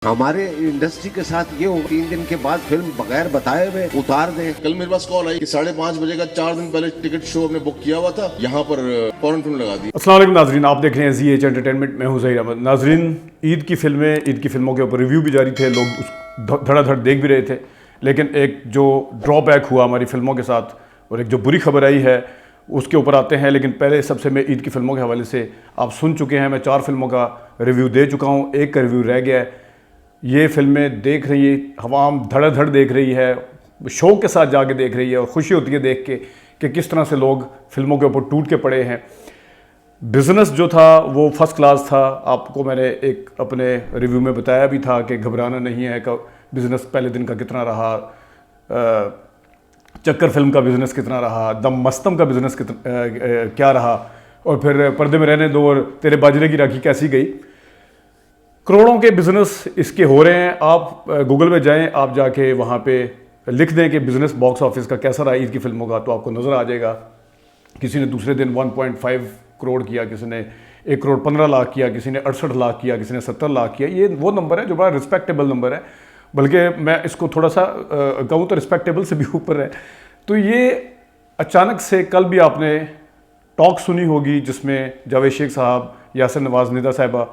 हमारे इंडस्ट्री के साथ ये हो 3 दिन के बाद फिल्म बगैर बताए हुए उतार दें। कल मेरे पास कॉल आई कि 5:30 बजे का 4 दिन पहले टिकट शो हमने बुक किया हुआ था, यहाँ पर फौरन फिल्म लगा दी। अस्सलाम वालेकुम नाजरीन, आप देख रहे हैं ZH एंटरटेनमेंट। मैं हूं ज़हीर अहमद। नाजरीन, ईद की फिल्मों के ऊपर रिव्यू भी जारी थे, लोग उस धड़ाधड़ देख भी रहे थे, लेकिन एक जो ड्रॉबैक हुआ हमारी फिल्मों के साथ और एक जो बुरी खबर आई है उसके ऊपर आते हैं। लेकिन पहले सबसे मैं ईद की फिल्मों के हवाले से आप सुन चुके हैं, मैं 4 फिल्मों का रिव्यू दे चुका हूँ, एक का रिव्यू रह गया है। ये फिल्में देख रही है हवाम, धड़ाधड़ देख रही है, शौक़ के साथ जाके देख रही है और खुशी होती है देख के कि किस तरह से लोग फिल्मों के ऊपर टूट के पड़े हैं। बिज़नेस जो था वो फर्स्ट क्लास था। आपको मैंने एक अपने रिव्यू में बताया भी था कि घबराना नहीं है का बिज़नेस पहले दिन का कितना रहा, चक्कर फिल्म का बिज़नेस कितना रहा, दम मस्तम का बिज़नेस क्या रहा, और फिर पर्दे में रहने दो और तेरे बाजरे की राखी कैसी गई। करोड़ों के बिज़नेस इसके हो रहे हैं। आप गूगल में जाएं, आप जाके वहाँ पे लिख दें कि बिज़नेस बॉक्स ऑफिस का कैसा रहा ईद की फिल्मों का, तो आपको नज़र आ जाएगा। किसी ने दूसरे दिन 1.5 करोड़ किया, किसी ने 1 करोड़ 15 लाख किया, किसी ने 68 लाख किया, किसी ने 70 लाख किया। ये वो नंबर है जो बड़ा रिस्पेक्टेबल नंबर है, बल्कि मैं इसको थोड़ा सा कहूँ तो रिस्पेक्टेबल से भी ऊपर है। तो ये अचानक से कल भी आपने टॉक सुनी होगी जिसमें जावेद शेख साहब, यासिर नवाज़, निदा साहिबा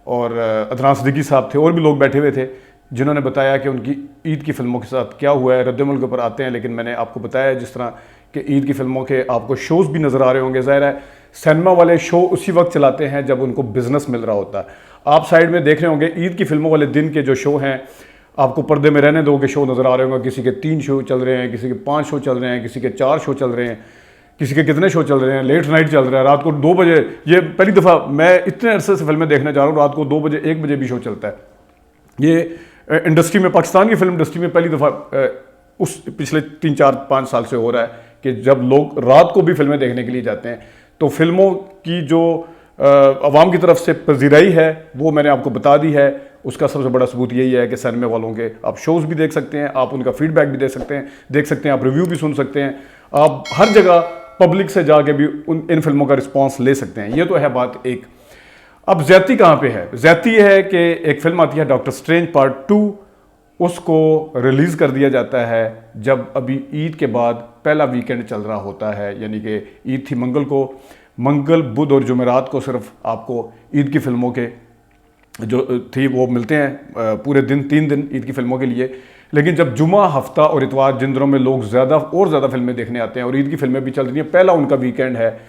और अदनान सिद्दीकी साहब थे, और भी लोग बैठे हुए थे जिन्होंने बताया कि उनकी ईद की फिल्मों के साथ क्या हुआ है। रद्दमल के ऊपर आते हैं, लेकिन मैंने आपको बताया जिस तरह कि ईद की फिल्मों के आपको शोज़ भी नज़र आ रहे होंगे। ज़ाहिर है सिनेमा वाले शो उसी वक्त चलाते हैं जब उनको बिज़नेस मिल रहा होता है। आप साइड में देख रहे होंगे ईद की फिल्मों वाले दिन के जो शो हैं, आपको पर्दे में रहने दो के शो नज़र आ रहे होंगे। किसी के 3 शो चल रहे हैं, किसी के 5 शो चल रहे हैं, किसी के 4 शो चल रहे हैं, किसी के कितने शो चल रहे हैं, लेट नाइट चल रहा है, रात को 2 बजे। ये पहली दफ़ा मैं इतने अरसे से फिल्में देखने जा रहा हूँ, रात को 2 बजे 1 बजे भी शो चलता है। ये इंडस्ट्री में, पाकिस्तान की फिल्म इंडस्ट्री में पहली दफ़ा उस पिछले 3-4-5 साल से हो रहा है कि जब लोग रात को भी फिल्में देखने के लिए जाते हैं। तो फिल्मों की जो अवाम की तरफ से पजीराई है वो मैंने आपको बता दी है। उसका सबसे बड़ा सबूत यही है कि सिनेमा वालों के आप शोज़ भी देख सकते हैं, आप उनका फीडबैक भी देख सकते हैं, आप रिव्यू भी सुन सकते हैं, आप हर जगह पब्लिक से जाके भी इन फिल्मों का रिस्पांस ले सकते हैं। ये तो है बात एक। अब ज़्यादती कहाँ पे है? ज़्यादती है कि एक फिल्म आती है डॉक्टर स्ट्रेंज पार्ट 2, उसको रिलीज़ कर दिया जाता है जब अभी ईद के बाद पहला वीकेंड चल रहा होता है। यानी कि ईद थी मंगल को, मंगल, बुध और जुमेरात को सिर्फ आपको ईद की फिल्मों के जो थी वो मिलते हैं पूरे दिन, 3 दिन ईद की फिल्मों के लिए। लेकिन जब जुमा, हफ्ता और इतवार, जिन दिनों में लोग ज़्यादा फिल्में देखने आते हैं और ईद की फिल्में भी चल रही हैं, पहला उनका वीकेंड है,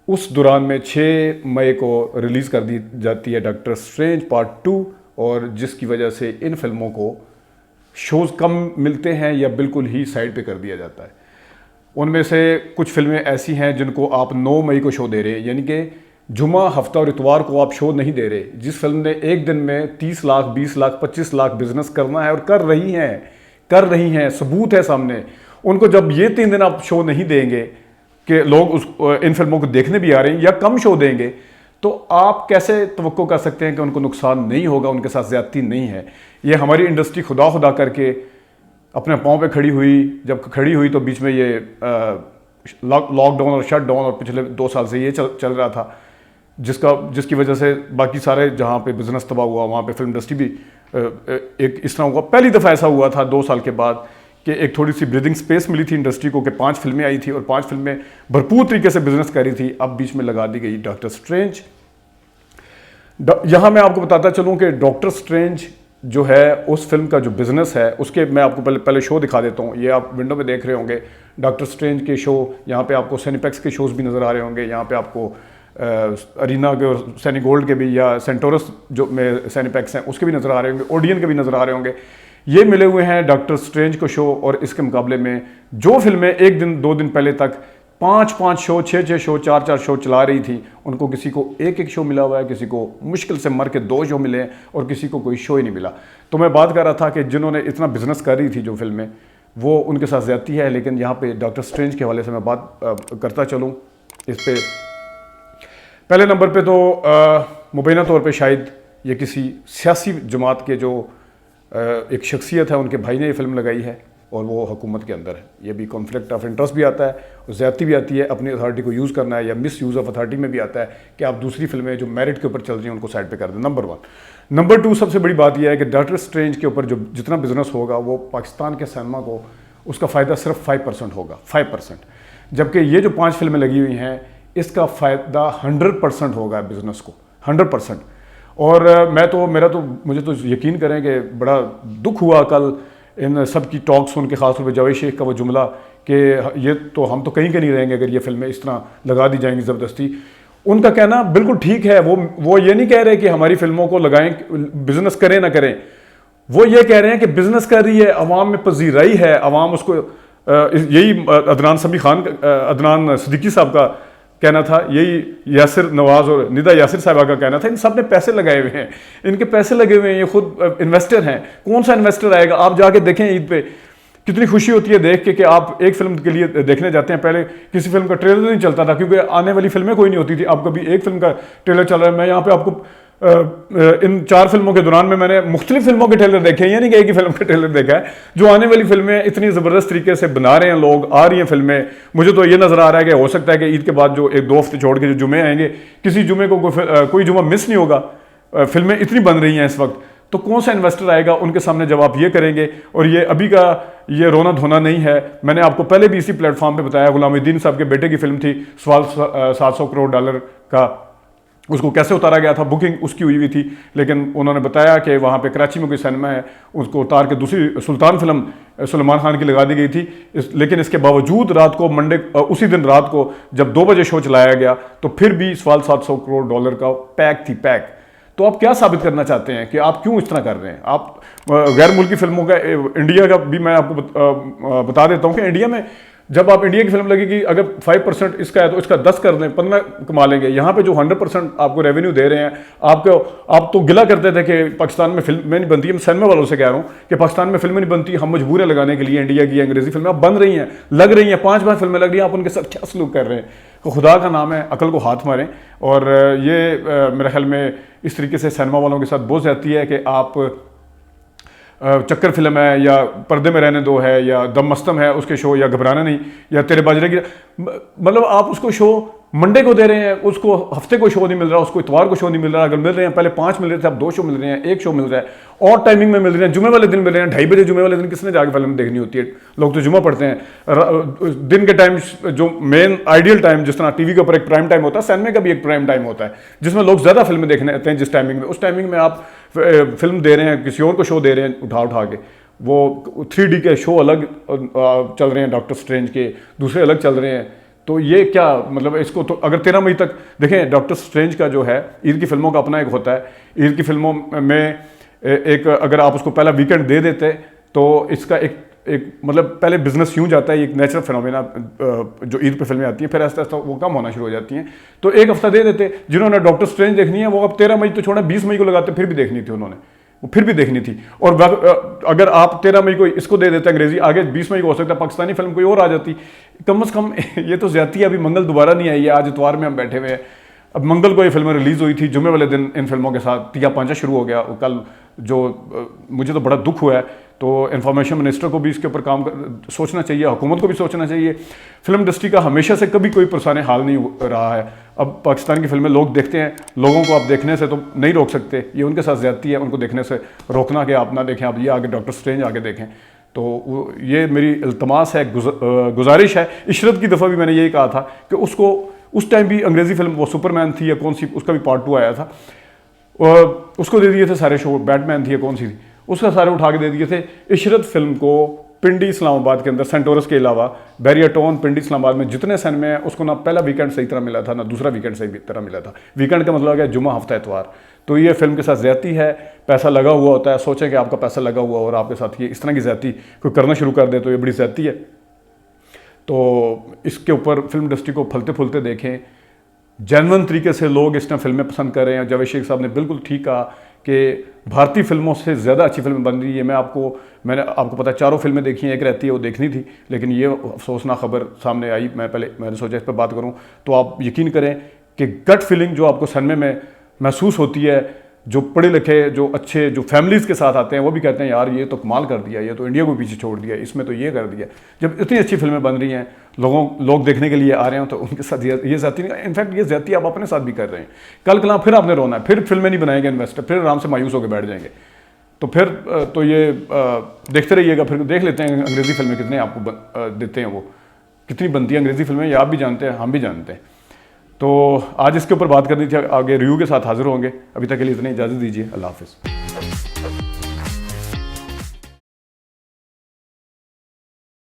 उस दौरान में 6 मई को रिलीज़ कर दी जाती है डॉक्टर स्ट्रेंज पार्ट 2, और जिसकी वजह से इन फिल्मों को शोज़ कम मिलते हैं या बिल्कुल ही साइड पे कर दिया जाता है। उनमें से कुछ फिल्में ऐसी हैं जिनको आप 9 मई को शो दे रहे हैं, यानी कि जुमा, हफ्ता और इतवार को आप शो नहीं दे रहे। जिस फिल्म ने एक दिन में 30 लाख, 20 लाख, 25 लाख बिजनेस करना है और कर रही हैं, सबूत है सामने, उनको जब ये 3 दिन आप शो नहीं देंगे कि लोग इन फिल्मों को देखने भी आ रहे हैं, या कम शो देंगे, तो आप कैसे तवक्को कर सकते हैं कि उनको नुकसान नहीं होगा, उनके साथ ज़्यादती नहीं है। ये हमारी इंडस्ट्री खुदा करके अपने पाँव पे खड़ी हुई, जब खड़ी हुई तो बीच में ये लॉकडाउन और शट डाउन, और पिछले 2 साल से ये चल रहा था, जिसकी वजह से बाकी सारे जहाँ पे बिज़नेस तबाह हुआ वहाँ पे फिल्म इंडस्ट्री भी एक इस तरह हुआ। पहली दफ़ा ऐसा हुआ था 2 साल के बाद कि एक थोड़ी सी ब्रीदिंग स्पेस मिली थी इंडस्ट्री को, कि 5 फिल्में आई थी और 5 फिल्में भरपूर तरीके से बिजनेस कर रही थी। अब बीच में लगा दी गई डॉक्टर स्ट्रेंज। यहाँ मैं आपको बताता चलूँ कि डॉक्टर स्ट्रेंज जो है उस फिल्म का जो बिज़नेस है उसके मैं आपको पहले शो दिखा देता हूँ। ये आप विंडो में देख रहे होंगे डॉक्टर स्ट्रेंज के शो। यहाँ पे आपको सिनेपैक्स के शोज़ भी नज़र आ रहे होंगे, यहाँ पे आपको अरीना के और सैनी गोल्ड के भी, या सेंटोरस जो में सिनेपैक्स हैं उसके भी नज़र आ रहे होंगे, ओडियन के भी नज़र आ रहे होंगे। ये मिले हुए हैं डॉक्टर स्ट्रेंज को शो, और इसके मुकाबले में जो फिल्में 1 दिन 2 दिन पहले तक 5-5 शो, 6-6 शो, 4-4 शो चला रही थी, उनको किसी को 1-1 शो मिला हुआ है, किसी को मुश्किल से मर के 2 शो मिले हैं और किसी को कोई शो ही नहीं मिला। तो मैं बात कर रहा था कि जिन्होंने इतना बिजनेस कर रही थी जो फिल्में, वो उनके साथ ज़्यादती है। लेकिन यहाँ पे डॉक्टर स्ट्रेंज के हवाले से मैं बात करता चलूँ। इस पर पहले नंबर पे तो मुबैना तौर पे शायद ये किसी सियासी जमात के जो एक शख्सियत है, उनके भाई ने ये फिल्म लगाई है और वो हुकूमत के अंदर है। ये भी कॉन्फ्लिक्ट ऑफ इंटरेस्ट भी आता है और ज़्यादती भी आती है, अपनी अथॉरिटी को यूज़ करना है, या मिस यूज़ ऑफ अथॉरिटी में भी आता है कि आप दूसरी फिल्में जो मेरिट के ऊपर चल रही हैं उनको साइड पे कर दें। नंबर 1। नंबर 2 सबसे बड़ी बात यह है कि डॉक्टर स्ट्रेंज के ऊपर जो जितना बिजनेस होगा वो पाकिस्तान के सिनेमा को उसका फ़ायदा सिर्फ 5% होगा, 5%। जबकि ये जो 5 फिल्में लगी हुई हैं इसका फ़ायदा 100% होगा बिज़नेस को, 100%। और मुझे तो यकीन करें कि बड़ा दुख हुआ कल इन सब की टॉक सुन के, ख़ासतौर पर जावेद शेख का वो जुमला कि ये तो हम तो कहीं के नहीं रहेंगे अगर ये फिल्में इस तरह लगा दी जाएंगी ज़बरदस्ती। उनका कहना बिल्कुल ठीक है, वो ये नहीं कह रहे कि हमारी फिल्मों को लगाएं, बिजनेस करें ना करें, वो ये कह रहे हैं कि बिजनेस कर रही है, अवाम में पजीराई है, अवाम उसको यही अदनान सिद्दीकी साहब का कहना था, यही यासिर नवाज और निदा यासिर साहबा का कहना था। इन सब ने पैसे लगाए हुए हैं, इनके पैसे लगे हुए हैं, ये खुद इन्वेस्टर हैं। कौन सा इन्वेस्टर आएगा? आप जाके देखें ईद पे कितनी खुशी होती है देख के कि आप एक फिल्म के लिए देखने जाते हैं। पहले किसी फिल्म का ट्रेलर नहीं चलता था क्योंकि आने वाली फिल्में कोई नहीं होती थी। अब कभी एक फिल्म का ट्रेलर चल रहा है। मैं यहाँ पे आपको इन 4 फिल्मों के दौरान में मैंने मुख्तलिफ फिल्मों के ट्रेलर देखे हैं, यानी कि एक ही फिल्म का ट्रेलर देखा है। जो आने वाली फिल्में इतनी ज़बरदस्त तरीके से बना रहे हैं लोग, आ रही हैं फिल्में। मुझे तो ये नज़र आ रहा है कि हो सकता है कि ईद के बाद जो 1-2 हफ्ते छोड़ के जो जुमे आएंगे, किसी जुमे को कोई जुमा मिस नहीं होगा। फिल्में इतनी बन रही हैं इस वक्त, तो कौन सा इन्वेस्टर आएगा उनके सामने जब आप ये करेंगे? और ये अभी का ये रोना धोना नहीं है। मैंने आपको पहले भी इसी प्लेटफॉर्म पे बताया, गुलामुद्दीन साहब के बेटे की फिल्म थी सवाल $700 करोड़ का, उसको कैसे उतारा गया था, बुकिंग उसकी हुई हुई थी, लेकिन उन्होंने बताया कि वहाँ पे कराची में कोई सिनेमा है, उसको उतार के दूसरी सुल्तान फिल्म सलमान खान की लगा दी गई थी। लेकिन इसके बावजूद रात को उसी दिन रात को जब 2 बजे शो चलाया गया तो फिर भी सवाल $700 करोड़ का पैक थी, पैक। तो आप क्या साबित करना चाहते हैं कि आप क्यों इस तरह कर रहे हैं? आप गैर मुल्की फिल्मों का, इंडिया का भी मैं आपको बता देता हूँ कि इंडिया में जब आप इंडिया की फिल्म लगेगी, अगर 5% इसका है तो इसका 10 कर दें, 15 कमा लेंगे। यहाँ पे जो 100% आपको रेवेन्यू दे रहे हैं, आप तो गिला करते थे कि पाकिस्तान में फिल्में नहीं बनती। मैं सिनेमा वालों से कह रहा हूँ कि पाकिस्तान में फिल्में नहीं बनती, हम मजबूर हैं लगाने के लिए इंडिया की अंग्रेजी फिल्में। अब बन रही हैं, लग रही हैं, 5 फिल्में लग रही हैं, आप उनके साथ क्या सलूक कर रहे हैं? तो खुदा का नाम है, अकल को हाथ मारें। और ये मेरे ख्याल में इस तरीके से सिनेमा वालों के साथ बहुत जाती है कि आप चक्कर फिल्म है या पर्दे में रहने दो है या दम मस्तम है उसके शो, या घबराना नहीं, या तेरे बाजरे की, मतलब आप उसको शो मंडे को दे रहे हैं, उसको हफ्ते को शो नहीं मिल रहा, उसको इतवार को शो नहीं मिल रहा। अगर मिल रहे हैं, पहले 5 मिल रहे थे, अब 2 शो मिल रहे हैं, 1 शो मिल रहा है, और टाइमिंग में मिल रहे हैं, जुमे वाले दिन मिल रहे हैं। 2:30 बजे जुमे वाले दिन किसने जाके फिल्म देखनी होती है? लोग तो जुमा पढ़ते हैं। दिन के टाइम जो मेन आइडियल टाइम, जिस तरह टीवी के ऊपर एक प्राइम टाइम होता है, सिनेमा का भी एक प्राइम टाइम होता है जिसमें लोग ज़्यादा फिल्में देखने आते हैं। जिस टाइमिंग में, उस टाइमिंग में आप फिल्म दे रहे हैं, किसी और को शो दे रहे हैं उठा के। वो 3D के शो अलग चल रहे हैं, डॉक्टर स्ट्रेंज के दूसरे अलग चल रहे हैं। तो ये क्या मतलब? इसको तो अगर 13 मई तक देखें, डॉक्टर स्ट्रेंज का जो है, ईद की फिल्मों का अपना एक होता है। ईद की फिल्मों में एक अगर आप उसको पहला वीकेंड दे देते तो इसका एक मतलब पहले बिजनेस यूँ जाता है, एक नेचुरल फिनोमेना जो ईद पे फिल्में आती हैं, फिर आस्ते आस्ते वो कम होना शुरू हो जाती हैं। तो एक हफ्ता दे देते। जिन्होंने डॉक्टर स्ट्रेंज देखनी है वो अब 13 मई तो छोड़ा, 20 मई को लगाते, फिर भी देखनी थी उन्होंने, वो फिर भी देखनी थी। और अगर आप 13 मई को इसको दे देते अंग्रेजी, आगे 20 मई को हो सकता है पाकिस्तानी फिल्म कोई और आ जाती। कम से कम ये तो ज्यादती है। अभी मंगल दोबारा नहीं आई है, आज इतवार में हम बैठे हुए हैं। अब मंगल को ये फिल्में रिलीज़ हुई थी, जुमे वाले दिन इन फिल्मों के साथ तिया पांचा शुरू हो गया कल, जो मुझे तो बड़ा दुख हुआ है। तो इन्फॉर्मेशन मिनिस्टर को भी इसके ऊपर सोचना चाहिए, हुकूमत को भी सोचना चाहिए। फिल्म इंडस्ट्री का हमेशा से कभी कोई पुरसाने हाल नहीं रहा है। अब पाकिस्तान की फिल्में लोग देखते हैं, लोगों को आप देखने से तो नहीं रोक सकते, ये उनके साथ ज़्यादती है उनको देखने से रोकना कि आप ना देखें, आप ये आगे डॉक्टर स्ट्रेंज आगे देखें। तो ये मेरी इल्तमास है, गुजारिश है। इशरत की दफ़ा भी मैंने यही कहा था कि उसको उस टाइम भी अंग्रेज़ी फिल्म वो सुपरमैन थी या कौन सी, उसका भी पार्ट 2 आया था, और उसको दे दिए थे सारे शो। बैटमैन थी या कौन सी थी, उसका सारे उठा के दे दिए थे। इशरत फिल्म को पिंडी इस्लामाबाद के अंदर, सेंटोरस के अलावा बैरियाटोन, पिंडी इस्लामाबाद में जितने सिनेमा हैं, उसको ना पहला वीकेंड सही तरह मिला था, ना दूसरा वीकेंड सही तरह मिला था। वीकेंड का मतलब है जुमा, हफ्ता, इतवार। तो ये फिल्म के साथ ज़्यादती है, पैसा लगा हुआ होता है। सोचें कि आपका पैसा लगा हुआ और आपके साथ ये इस तरह की ज़्यादती कोई करना शुरू कर दे तो ये बड़ी ज़्यादती है। तो इसके ऊपर फिल्म इंडस्ट्री को फलते फूलते देखें, जेन्युइन तरीके से लोग इस टाइम फिल्में पसंद कर रहे हैं। जावेद शेख साहब ने बिल्कुल ठीक कहा कि भारतीय फिल्मों से ज़्यादा अच्छी फिल्म बन रही है। मैंने आपको पता है 4 फिल्में देखी हैं, एक रहती है वो देखनी थी, लेकिन ये अफसोसनाक खबर सामने आई। मैंने सोचा इस पर बात करूं। तो आप यकीन करें कि गट फीलिंग जो आपको सिनेमा में महसूस होती है, जो पढ़े लिखे, जो अच्छे, जो फैमिलीज़ के साथ आते हैं वो भी कहते हैं यार ये तो कमाल कर दिया, ये तो इंडिया को पीछे छोड़ दिया, इसमें तो ये कर दिया। जब इतनी अच्छी फिल्में बन रही हैं, लोग देखने के लिए आ रहे हो, तो उनके साथ ये ज़्यादती नहीं, इनफैक्ट ये ज़्यादती आप अपने साथ भी कर रहे हैं। कल कल फिर आपने रोना है, फिर फिल्में नहीं बनाएंगे इन्वेस्टर, फिर आराम से मायूस होकर बैठ जाएंगे। तो फिर तो ये देखते रहिएगा, फिर देख लेते हैं अंग्रेज़ी फिल्में कितने आपको देते हैं, वो कितनी बनती है अंग्रेज़ी फिल्में, ये आप भी जानते हैं, हम भी जानते हैं। तो आज इसके ऊपर बात करनी थी, आगे रिव्यू के साथ हाजिर होंगे। अभी तक के लिए इतनी इजाज़त दीजिए, अल्लाह हाफ़िज़।